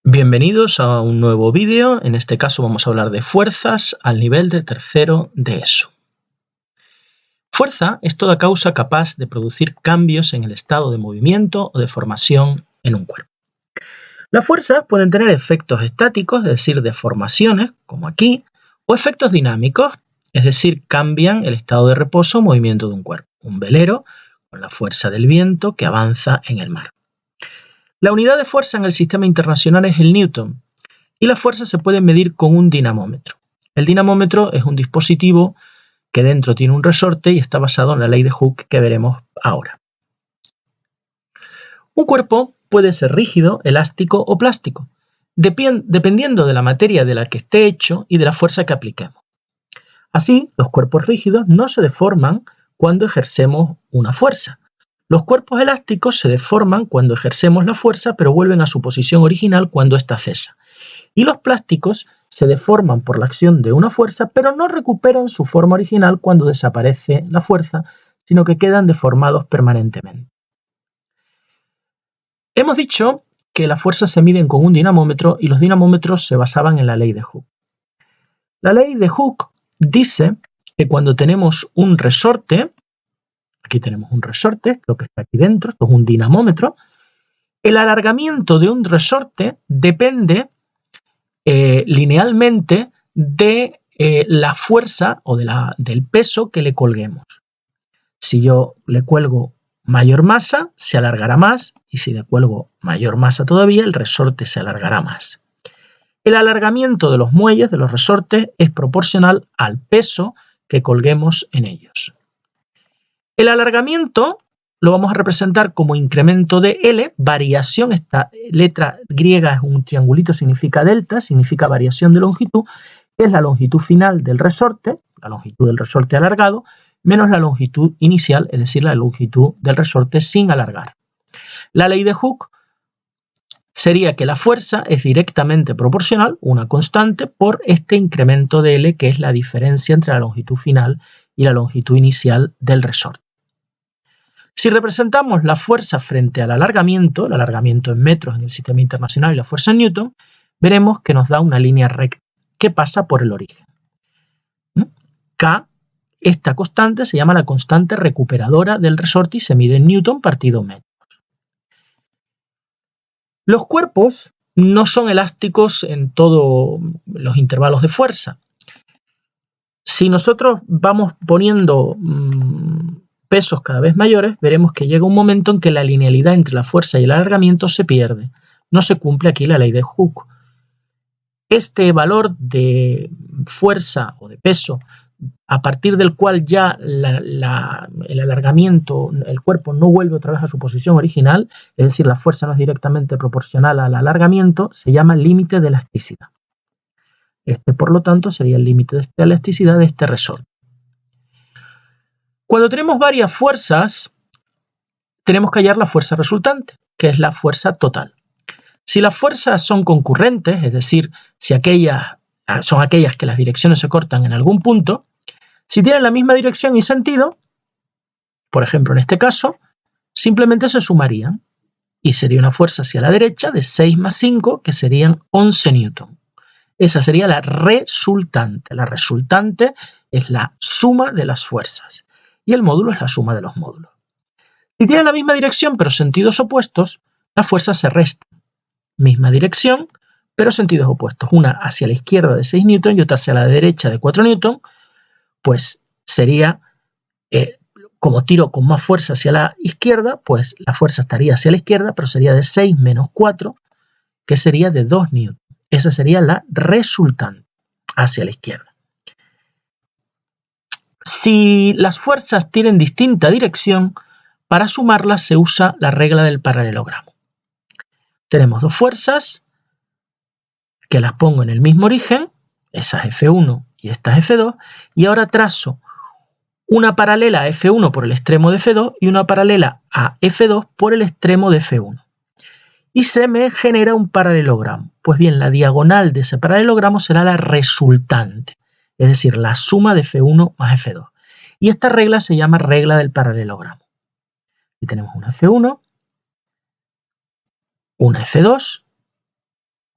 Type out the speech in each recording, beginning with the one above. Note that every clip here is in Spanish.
Bienvenidos a un nuevo vídeo. En este caso vamos a hablar de fuerzas al nivel de tercero de ESO. Fuerza es toda causa capaz de producir cambios en el estado de movimiento o de formación en un cuerpo. Las fuerzas pueden tener efectos estáticos, es decir, deformaciones, como aquí, o efectos dinámicos, es decir, cambian el estado de reposo o movimiento de un cuerpo. Un velero con la fuerza del viento que avanza en el mar. La unidad de fuerza en el sistema internacional es el Newton y la fuerza se puede medir con un dinamómetro. El dinamómetro es un dispositivo que dentro tiene un resorte y está basado en la ley de Hooke que veremos ahora. Un cuerpo puede ser rígido, elástico o plástico, dependiendo de la materia de la que esté hecho y de la fuerza que apliquemos. Así, los cuerpos rígidos no se deforman cuando ejercemos una fuerza. Los cuerpos elásticos se deforman cuando ejercemos la fuerza, pero vuelven a su posición original cuando ésta cesa. Y los plásticos se deforman por la acción de una fuerza, pero no recuperan su forma original cuando desaparece la fuerza, sino que quedan deformados permanentemente. Hemos dicho que las fuerzas se miden con un dinamómetro y los dinamómetros se basaban en la ley de Hooke. La ley de Hooke dice que cuando tenemos un resorte, aquí tenemos un resorte, lo que está aquí dentro, esto es un dinamómetro, el alargamiento de un resorte depende linealmente de la fuerza o del peso que le colguemos. Si yo le cuelgo mayor masa, se alargará más, y si le cuelgo mayor masa todavía, el resorte se alargará más. El alargamiento de los muelles, de los resortes, es proporcional al peso que colguemos en ellos. El alargamiento lo vamos a representar como incremento de L, variación, esta letra griega es un triangulito, significa delta, significa variación de longitud, que es la longitud final del resorte, la longitud del resorte alargado, menos la longitud inicial, es decir, la longitud del resorte sin alargar. La ley de Hooke sería que la fuerza es directamente proporcional, una constante, por este incremento de L, que es la diferencia entre la longitud final y la longitud inicial del resorte. Si representamos la fuerza frente al alargamiento, el alargamiento en metros en el sistema internacional y la fuerza en Newton, veremos que nos da una línea recta que pasa por el origen. K, esta constante se llama la constante recuperadora del resorte y se mide en Newton partido metros. Los cuerpos no son elásticos en todos los intervalos de fuerza. Si nosotros vamos poniendo pesos cada vez mayores, veremos que llega un momento en que la linealidad entre la fuerza y el alargamiento se pierde. No se cumple aquí la ley de Hooke. Este valor de fuerza o de peso, a partir del cual ya el alargamiento, el cuerpo no vuelve otra vez a su posición original, es decir, la fuerza no es directamente proporcional al alargamiento, se llama límite de elasticidad. Este, por lo tanto, sería el límite de elasticidad de este resorte. Cuando tenemos varias fuerzas, tenemos que hallar la fuerza resultante, que es la fuerza total. Si las fuerzas son concurrentes, es decir, si son aquellas que las direcciones se cortan en algún punto, si tienen la misma dirección y sentido, por ejemplo en este caso, simplemente se sumarían y sería una fuerza hacia la derecha de 6 más 5, que serían 11 newton. Esa sería la resultante. La resultante es la suma de las fuerzas y el módulo es la suma de los módulos. Si tienen la misma dirección pero sentidos opuestos, las fuerzas se restan. Misma dirección, pero sentidos opuestos. Una hacia la izquierda de 6 newton y otra hacia la derecha de 4 newton, pues sería, como tiro con más fuerza hacia la izquierda, pues la fuerza estaría hacia la izquierda, pero sería de 6 menos 4, que sería de 2 newton. Esa sería la resultante hacia la izquierda. Si las fuerzas tienen distinta dirección, para sumarlas se usa la regla del paralelogramo. Tenemos dos fuerzas que las pongo en el mismo origen, esa es F1 y esta es F2, y ahora trazo una paralela a F1 por el extremo de F2 y una paralela a F2 por el extremo de F1. Y se me genera un paralelogramo. Pues bien, la diagonal de ese paralelogramo será la resultante, es decir, la suma de F1 más F2. Y esta regla se llama regla del paralelogramo. Aquí tenemos una F1, una F2,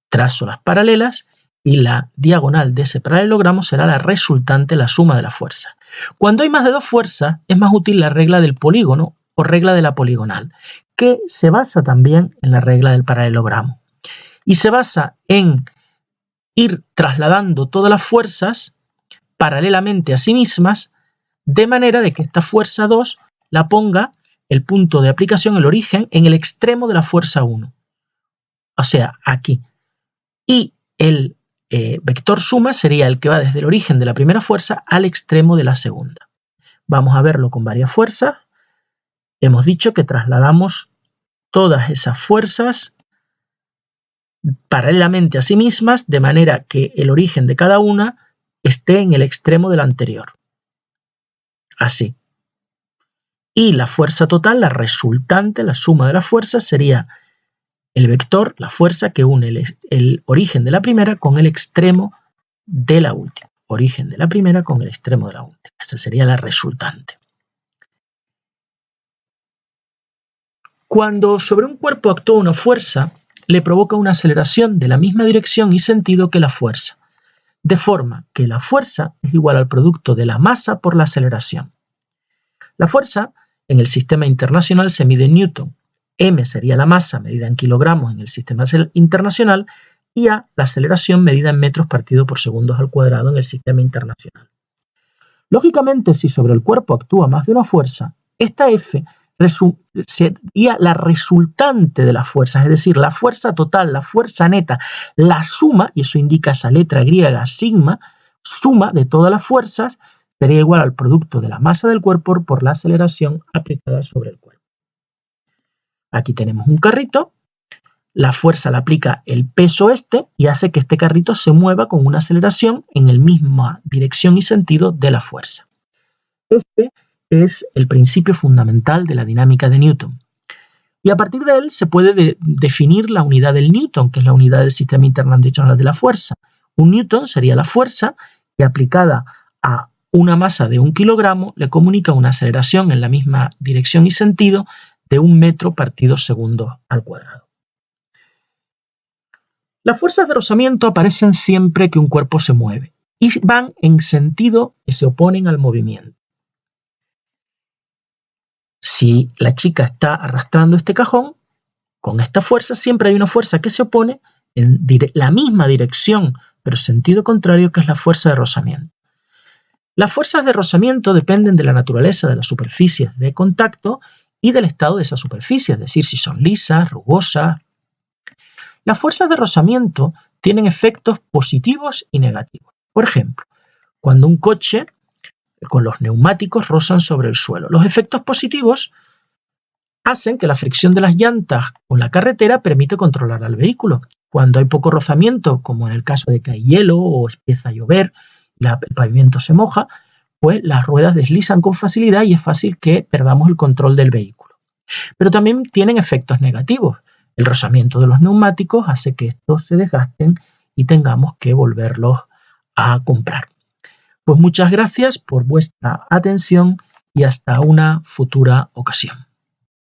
trazo las paralelas y la diagonal de ese paralelogramo será la resultante, la suma de las fuerzas. Cuando hay más de dos fuerzas, es más útil la regla del polígono o regla de la poligonal, que se basa también en la regla del paralelogramo. Y se basa en ir trasladando todas las fuerzas paralelamente a sí mismas, de manera de que esta fuerza 2 la ponga el punto de aplicación, el origen, en el extremo de la fuerza 1. O sea, aquí. Y el vector suma sería el que va desde el origen de la primera fuerza al extremo de la segunda. Vamos a verlo con varias fuerzas. Hemos dicho que trasladamos todas esas fuerzas paralelamente a sí mismas, de manera que el origen de cada una esté en el extremo de la anterior. Así. Y la fuerza total, la resultante, la suma de las fuerzas, sería el vector, la fuerza que une el origen de la primera con el extremo de la última. Origen de la primera con el extremo de la última. Esa sería la resultante. Cuando sobre un cuerpo actúa una fuerza, le provoca una aceleración de la misma dirección y sentido que la fuerza, de forma que la fuerza es igual al producto de la masa por la aceleración. La fuerza en el sistema internacional se mide en Newton. M sería la masa medida en kilogramos en el sistema internacional y A la aceleración medida en metros partido por segundos al cuadrado en el sistema internacional. Lógicamente, si sobre el cuerpo actúa más de una fuerza, esta F sería la resultante de las fuerzas, es decir, la fuerza total, la fuerza neta, la suma, y eso indica esa letra griega sigma, suma de todas las fuerzas, sería igual al producto de la masa del cuerpo por la aceleración aplicada sobre el cuerpo. Aquí tenemos un carrito, la fuerza la aplica el peso y hace que este carrito se mueva con una aceleración en la misma dirección y sentido de la fuerza. Este es el principio fundamental de la dinámica de Newton. Y a partir de él se puede definir la unidad del Newton, que es la unidad del sistema internacional de la fuerza. Un Newton sería la fuerza que aplicada a una masa de 1 kilogramo le comunica una aceleración en la misma dirección y sentido de 1 metro partido segundo al cuadrado. Las fuerzas de rozamiento aparecen siempre que un cuerpo se mueve y van en sentido que se oponen al movimiento. Si la chica está arrastrando este cajón, con esta fuerza siempre hay una fuerza que se opone en la misma dirección, pero sentido contrario, que es la fuerza de rozamiento. Las fuerzas de rozamiento dependen de la naturaleza de las superficies de contacto y del estado de esa superficie, es decir, si son lisas, rugosas. Las fuerzas de rozamiento tienen efectos positivos y negativos. Por ejemplo, cuando un coche con los neumáticos rozan sobre el suelo. Los efectos positivos hacen que la fricción de las llantas con la carretera permite controlar al vehículo. Cuando hay poco rozamiento, como en el caso de que hay hielo o empieza a llover, el pavimento se moja, pues las ruedas deslizan con facilidad y es fácil que perdamos el control del vehículo. Pero también tienen efectos negativos. El rozamiento de los neumáticos hace que estos se desgasten y tengamos que volverlos a comprar. Pues muchas gracias por vuestra atención y hasta una futura ocasión.